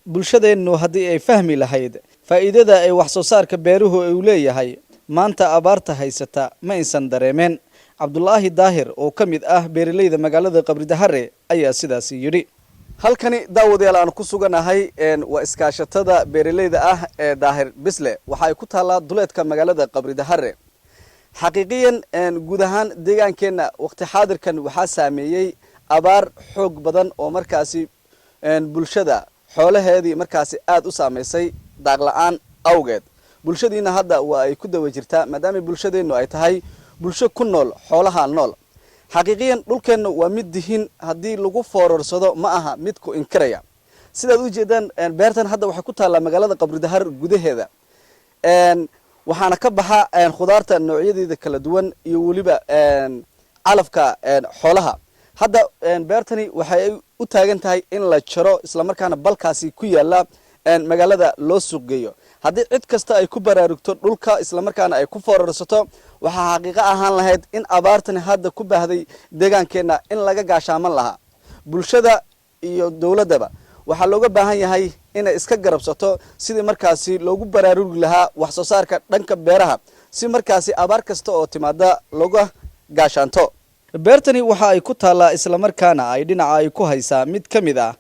bulshadeennu haddii ay fahmi lahayd faa'iidada ay wax soo saarka beeruhu uu leeyahay maanta abaarta haysata ma aysan dareemeen. Cabdulaahi Daahir oo ka mid ah beeraleyda magaalada Qabridahare ayaa sidaas yidhi. halkani daawadayaal aan ku suganahay waa iskaashatada beeraleyda ah ee Daahir Bisle waxa ay ku taalaa duleedka magaalada Qabridahare. xaqiiqiyan guud ahaan deegaankeena waqti xaadirkan waxa saameeyay abaar xoog badan oo markaasi bulshada xoolaheedii markaasi aad u saameysay daaq la'aan awgeed. bulshadiina hadda waa ay ku dawa jirtaa maadaama bulshadeenu ay tahay bulsho ku nool xoolaha nool. xaqiiqiyan dhulkeena waa mid dihin haddii lagu foorarsado ma aha mid ku inkaraya. sidaad u jeedaan beertan hadda waxay ku taalaa magaalada Qabridahare gudaheeda. waxaana ka baxa khudaarta noocyadeeda kala duwan iyo waliba calafka xoolaha. hadda beertani waxay u taagan tahay in la jaro isla markaana balkaasi ku yaala magaalada loo suuq geeyo. haddii cid kasta ay ku baraarugto dhulka isla markaana ay ku foorarsato waxa xaqiiqo ahaan lahayd in abaartani hadda ku baahday deegaankeena in laga gaashaaman lahaa. bulshada iyo dawladaba waxa looga baahan yahay inay iska garabsato sidii markaasi loogu baraarugi lahaa wax soo saarka dhanka beeraha si markaasi abaar kasta oo timaada looga gaashaanto. beertani waxa ay ku taalaa isla markaana ay dhinaca ay ku haysaa mid ka mid ah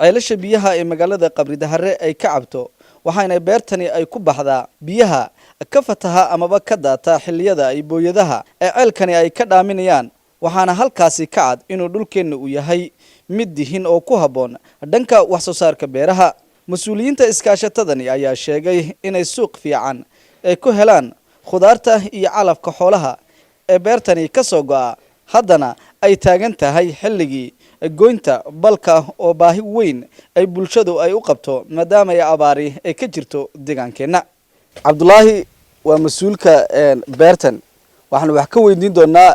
ceelasha biyaha ee magaalada Qabridahare ay ka cabto. waxaana beertani ay ku baxdaa biyaha ka fataha amaba ka daata xilliyada ay booyadaha ee ceelkani ay ka dhaaminayaan. waxaana halkaasi ka cad inuu dhulkeena uu yahay mid dihin oo ku haboon dhanka wax soo saarka beeraha. mas'uuliyiinta iskaashatadani ayaa sheegay inay suuq fiican ay ku helaan khudaarta iyo calafka xoolaha ee beertani ka soo go'a. haddana ay taagan tahay xilligii goynta balka oo baahi weyn ay bulshadu ay u qabto maadaama ay abaari ay ka jirto deegaankeena. Cabdulaahi waa mas'uulka beertan waxaan wax ka weydiin doonaa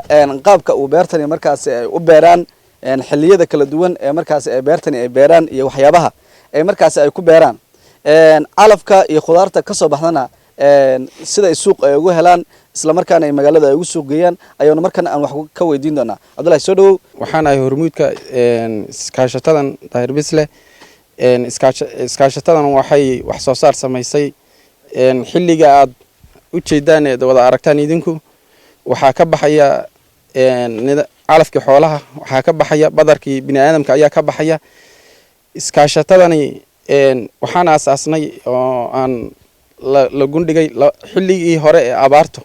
qaabka uu beertani markaas ay u beeraan xilliyada kala duwan ee markaas ay beertani ay beeraan iyo waxyaabaha ay markaas ay ku beeraan calafka iyo khudaarta ka soo baxdana sida ay suuq ay ugu helaan isla markaana ay magaalada ay ugu suuq geeyaan ayaan markan aan wax ka weydiin doonaa. Cabdulaahi soo dhawow. waxaan ahay hormuudka iskaashatadan Daahir Bisle. iskaashatadan waxay wax soo saar samaysay xilliga aad u jeedaan ee wada aragtaan idinku waxaa ka baxaya calafkii xoolaha waxaa ka baxaya badarkii bini'aadamka ayaa ka baxaya. iskaashatadani waxaan aasaasnay oo aan la gundhigay xilligii hore ee abaarto